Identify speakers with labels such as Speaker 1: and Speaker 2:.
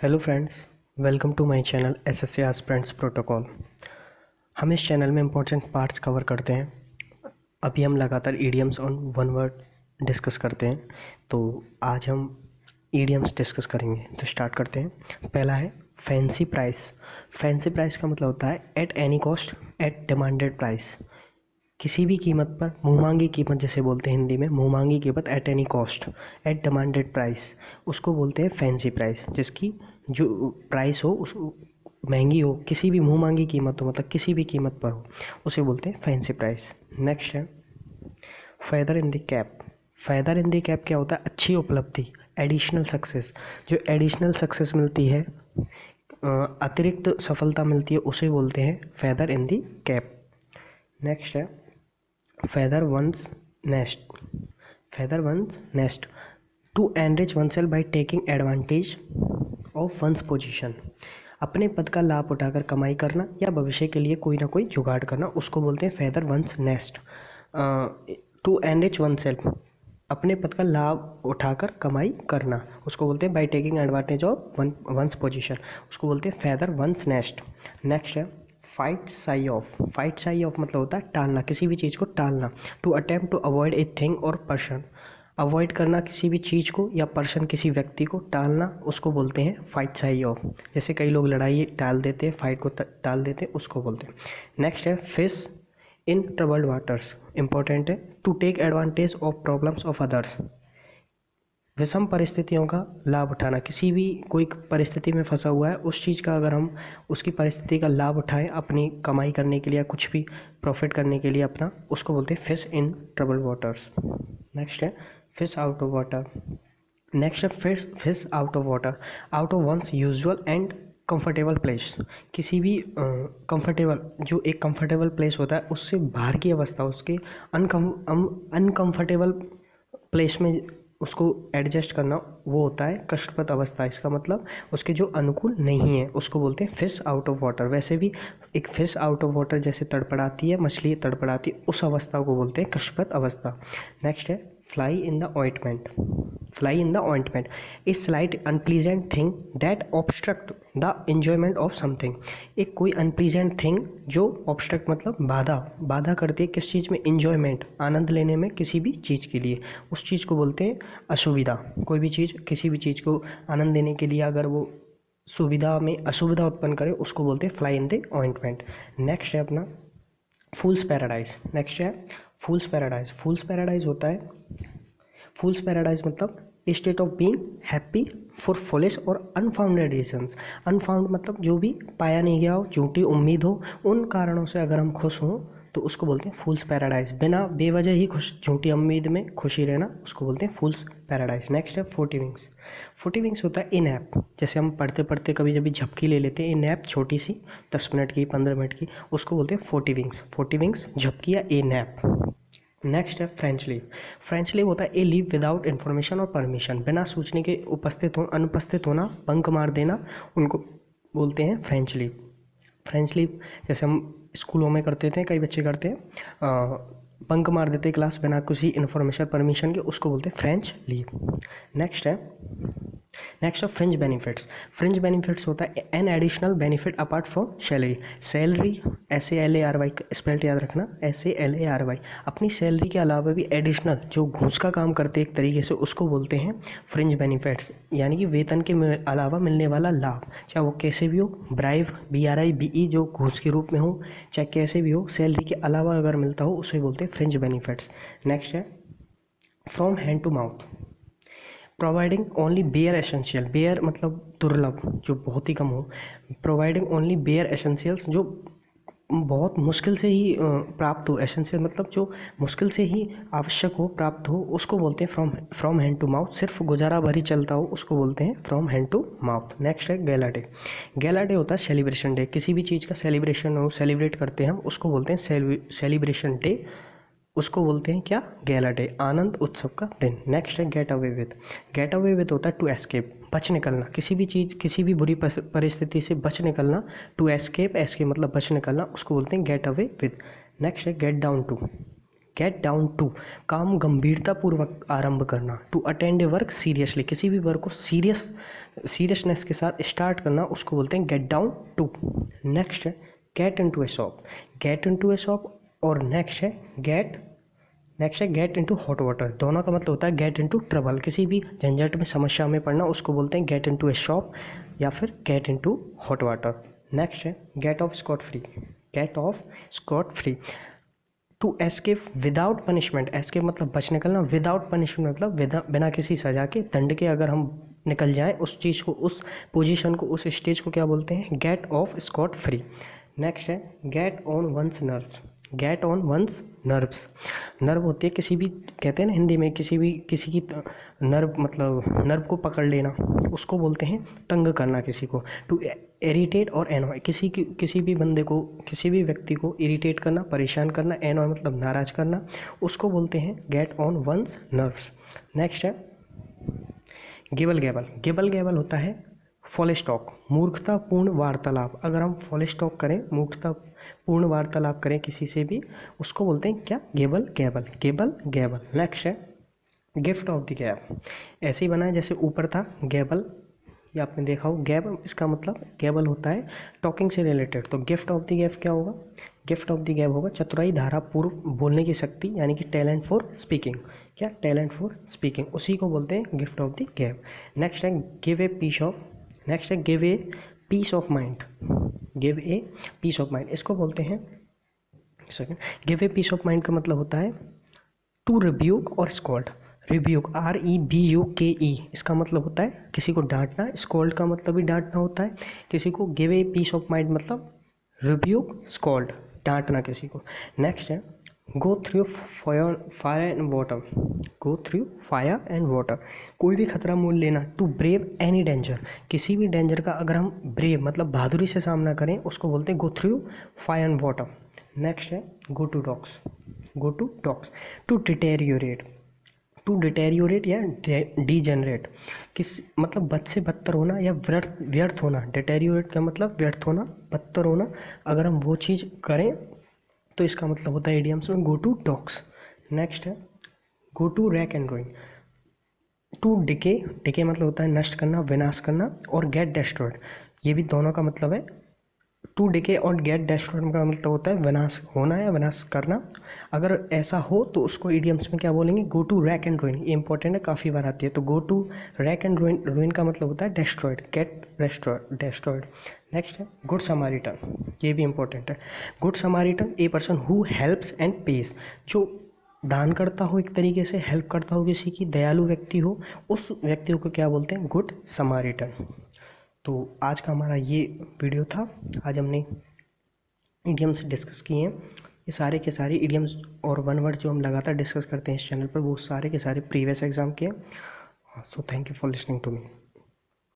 Speaker 1: Hello friends, welcome to my channel SSC aspirants protocol. हम इस channel में important parts cover करते हैं। अभी हम लगातार idioms on one word discuss करते हैं, तो आज हम ईडियम्स डिस्कस करेंगे। तो स्टार्ट करते हैं। पहला है फैंसी प्राइस। फैंसी प्राइस का मतलब होता है at any cost, at demanded price. किसी भी कीमत पर, मुँहमांगी कीमत जैसे बोलते हैं हिंदी में, मुँहमांगी कीमत at any cost, at demanded price, उसको बोलते हैं फैंसी प्राइस। जिसकी जो प्राइस हो उस महंगी हो, किसी भी मुँहमांगी कीमत हो, मतलब किसी भी कीमत पर हो, उसे बोलते हैं फैंसी प्राइस। नेक्स्ट है feather in the cap. Feather in the cap क्या होता है? अच्छी उपलब्धि, एडिशनल सक्सेस। जो एडिशनल सक्सेस मिलती है, अतिरिक्त सफलता मिलती है, उसे बोलते हैं feather in the cap. Next है feather one's nest। feather one's nest to enrich oneself by taking advantage of one's position। अपने पद का लाभ उठाकर कमाई करना या भविष्य के लिए कोई ना कोई जुगाड़ करना, उसको बोलते हैं feather one's nest। to enrich oneself, अपने पद का लाभ उठाकर कमाई करना, उसको बोलते हैं by taking advantage of one's position, उसको बोलते हैं feather one's nest। नेक्स्ट है fight shy of. Fight shy of मतलब होता है टालना, किसी भी चीज़ को टालना। To attempt to avoid a thing और पर्सन, अवॉइड करना किसी भी चीज़ को या पर्सन, किसी व्यक्ति को टालना, उसको बोलते हैं फाइट साई ऑफ। जैसे कई लोग लड़ाई टाल देते हैं, फाइट को टाल देते हैं, उसको बोलते हैं। नेक्स्ट है fish in troubled waters. Important है to take advantage of problems of others. विषम परिस्थितियों का लाभ उठाना, किसी भी कोई परिस्थिति में फंसा हुआ है, उस चीज़ का अगर हम उसकी परिस्थिति का लाभ उठाएं अपनी कमाई करने के लिए या कुछ भी प्रॉफिट करने के लिए अपना, उसको बोलते हैं fish in trouble waters. Next है fish out of water. Next है fish out of water, out of one's usual and comfortable place. किसी भी कंफर्टेबल, जो एक कंफर्टेबल प्लेस होता है, उससे बाहर की अवस्था, उसके अनकंफर्टेबल प्लेस में उसको एडजस्ट करना, वो होता है कष्टप्रद अवस्था। इसका मतलब उसके जो अनुकूल नहीं है, उसको बोलते हैं फिश आउट ऑफ वाटर। वैसे भी एक फिश आउट ऑफ वाटर जैसे तड़पड़ाती है, मछली तड़पड़ाती है, उस अवस्था को बोलते हैं कष्टप्रद अवस्था। नेक्स्ट है fly in the ointment. Fly in the ointment, a slight unpleasant thing that obstruct the enjoyment of something. एक कोई अनप्लीजेंट थिंग जो ऑब्स्ट्रक्ट मतलब बाधा करती है किस चीज़ में? एंजॉयमेंट, आनंद लेने में किसी भी चीज़ के लिए, उस चीज़ को बोलते हैं असुविधा। कोई भी चीज़, किसी भी चीज़ को आनंद लेने के लिए अगर वो सुविधा में असुविधा उत्पन्न करे, उसको बोलते हैं fly in the ointment. Next है अपना फूल्स पैराडाइज। नेक्स्ट है फूल्स पैराडाइज। फूल्स पैराडाइज होता है, फूल्स पैराडाइज मतलब state of being happy for foolish और अनफाउंडेड रीजंस। अनफाउंड मतलब जो भी पाया नहीं गया हो, झूठी उम्मीद हो, उन कारणों से अगर हम खुश हों तो उसको बोलते हैं फूल्स पैराडाइज। बिना बेवजह ही खुश, झूठी उम्मीद में खुशी रहना, उसको बोलते हैं फूल्स पैराडाइज। नेक्स्ट है 40 विंग्स। 40 विंग्स होता है ए नैप। जैसे हम पढ़ते पढ़ते कभी जब झपकी ले लेते हैं, ए नैप छोटी सी 10 मिनट की, 15 मिनट की, उसको बोलते हैं 40 विंग्स। 40 विंग्स झपकी या ए नैप। नेक्स्ट है फ्रेंच लीव। फ्रेंच लीव होता है ए लीव विदाउट इन्फॉर्मेशन और परमिशन। बिना सूचने के अनुपस्थित होना, बंक मार देना, उनको बोलते हैं फ्रेंच लीव। फ्रेंच लीव जैसे हम स्कूलों में करते थे, कई बच्चे करते हैं, बंक मार देते क्लास बिना किसी इन्फॉर्मेशन परमिशन के, उसको बोलते हैं फ्रेंच लीव। नेक्स्ट है फ्रिंज बेनिफिट्स। फ्रिंज बेनिफिट्स होता है an additional benefit apart from salary. Salary SALARY spelt याद रखना, SALARY। अपनी सैलरी के अलावा भी एडिशनल जो घूस का काम करते एक तरीके से, उसको बोलते हैं फ्रिंज बेनिफिट्स, यानी कि वेतन के अलावा मिलने वाला लाभ, चाहे वो कैसे भी हो, ब्राइब BRIBE जो घूस के रूप में हो, चाहे कैसे भी हो, सैलरी के अलावा अगर मिलता हो, उसे बोलते हैं फ्रिंज बेनिफिट्स। नेक्स्ट है from hand to mouth. Providing only bare essential. Bare मतलब दुर्लभ, जो बहुत ही कम हो। प्रोवाइडिंग ओनली बेयर एसेंशियल्स, जो बहुत मुश्किल से ही प्राप्त हो। एसेंशियल मतलब जो मुश्किल से ही आवश्यक हो, प्राप्त हो, उसको बोलते हैं फ्रॉम हैंड टू माउथ। सिर्फ गुजारा भर ही चलता हो, उसको बोलते हैं from hand to mouth. Next है गैला डे। गैला डे होता है सेलिब्रेशन डे। किसी भी चीज़ का सेलिब्रेशन हो, सेलिब्रेट करते हैं हम, उसको बोलते हैं सेलिब्रेशन डे, उसको बोलते हैं क्या? गैला डे, आनंद उत्सव का दिन। नेक्स्ट है gate away with. Gate away with होता है टू एस्केप, बच निकलना, किसी भी चीज़, किसी भी बुरी परिस्थिति से बच निकलना। टू एस्केप मतलब बच निकलना, उसको बोलते हैं गेट अवे विद। नेक्स्ट है get down to. Get down to, काम गंभीरतापूर्वक आरंभ करना। To attend a work seriously, किसी भी वर्क को सीरियसनेस के साथ स्टार्ट करना, उसको बोलते हैं गेट डाउन टू। नेक्स्ट है गेट इनटू ए शॉप, गेट इनटू ए शॉप। और नेक्स्ट है गेट इनटू हॉट वाटर। दोनों का मतलब होता है गेट इनटू ट्रबल, किसी भी झंझट में, समस्या में पड़ना, उसको बोलते हैं गेट इनटू ए शॉप या फिर get into hot water. Next है get off scot free, get off scot free. To escape without punishment, escape मतलब बच निकलना, विदाउट पनिशमेंट मतलब बिना किसी सजा के, दंड के अगर हम निकल जाएं उस चीज़ को, उस पोजीशन को, उस स्टेज को क्या बोलते हैं? Get off scot free. Next है get on one's nerves, get on one's nerves. Nerve होती है किसी भी, कहते हैं ना हिंदी में, किसी की नर्व मतलब नर्व को पकड़ लेना, उसको बोलते हैं तंग करना किसी को। टू इरिटेट और एनॉय, किसी भी बंदे को, किसी भी व्यक्ति को इरिटेट करना, परेशान करना। एनॉय मतलब नाराज करना, उसको बोलते हैं get on one's nerves. Next है गिबल गैबल, गिबल गैबल होता है फॉल स्टॉक, मूर्खतापूर्ण वार्तालाप। अगर हम फॉल स्टॉक करें, मूर्खतापूर्ण वार्तालाप करें किसी से भी, उसको बोलते हैं क्या? गिबल गैबल, गिबल गैबल। नेक्स्ट है गिफ्ट ऑफ द गैब, ऐसे ही बना है जैसे ऊपर था गैबल, ये आपने देखा हो। गैब इसका मतलब, गैबल होता है टॉकिंग से रिलेटेड, तो गिफ्ट ऑफ द गैब क्या होगा? गिफ्ट ऑफ द गैब होगा चतुराई धारा पूर्व बोलने की शक्ति, यानी कि टैलेंट फॉर स्पीकिंग। क्या? टैलेंट फॉर स्पीकिंग, उसी को बोलते हैं gift of the gab. Next है give a piece of, next है give a piece of mind, give a piece of mind, इसको बोलते हैं second. Give a piece of mind का मतलब होता है टू रिब्यूक और स्कॉल्ड। रिब्यूक REBUKE, इसका मतलब होता है किसी को डांटना। स्कॉल्ड का मतलब भी डांटना होता है किसी को। Give a piece of mind मतलब रिब्यूक, स्कॉल्ड, डांटना किसी को। नेक्स्ट है go through fire and water, go through fire and water, कोई भी खतरा मोल लेना। टू ब्रेव एनी डेंजर, किसी भी डेंजर का अगर हम ब्रेव मतलब बहादुरी से सामना करें, उसको बोलते हैं go through fire and water. Next है go to dogs, go to dogs. To deteriorate, to deteriorate या डीजेनरेट, किस मतलब बद से बदतर होना या व्यर्थ होना। डिटेरियोरेट का मतलब व्यर्थ होना, बदतर होना। अगर हम वो चीज़ करें तो इसका मतलब होता है इडियम्स में गो टू डॉग्स। नेक्स्ट है go to rack and ruin. To decay, decay मतलब होता है नष्ट करना, विनाश करना। और गेट डेस्ट्रॉयड, ये भी दोनों का मतलब है। टू डिके और गेट डेस्ट्रॉयड का मतलब होता है विनाश होना या विनाश करना। अगर ऐसा हो तो उसको इडियम्स में क्या बोलेंगे? Go to rack and ruin. ये इंपॉर्टेंट है, काफ़ी बार आती है। तो go to rack and ruin, ruin का मतलब होता है डेस्ट्रॉयड, गेट डेस्ट्रॉयड। नेक्स्ट है गुड समारिटन, ये भी इंपॉर्टेंट है। Good Samaritan a person who helps and pays, जो दान करता हो, एक तरीके से हेल्प करता हो किसी की, दयालु व्यक्ति हो, उस व्यक्ति को क्या बोलते हैं? Good Samaritan. तो आज का हमारा ये वीडियो था। आज हमने इडियम्स डिस्कस किए हैं। ये सारे के सारे इडियम्स और वन वर्ड जो हम लगातार डिस्कस करते हैं इस चैनल पर, वो सारे के सारे प्रीवियस एग्जाम के हैं। So thank you for listening to me.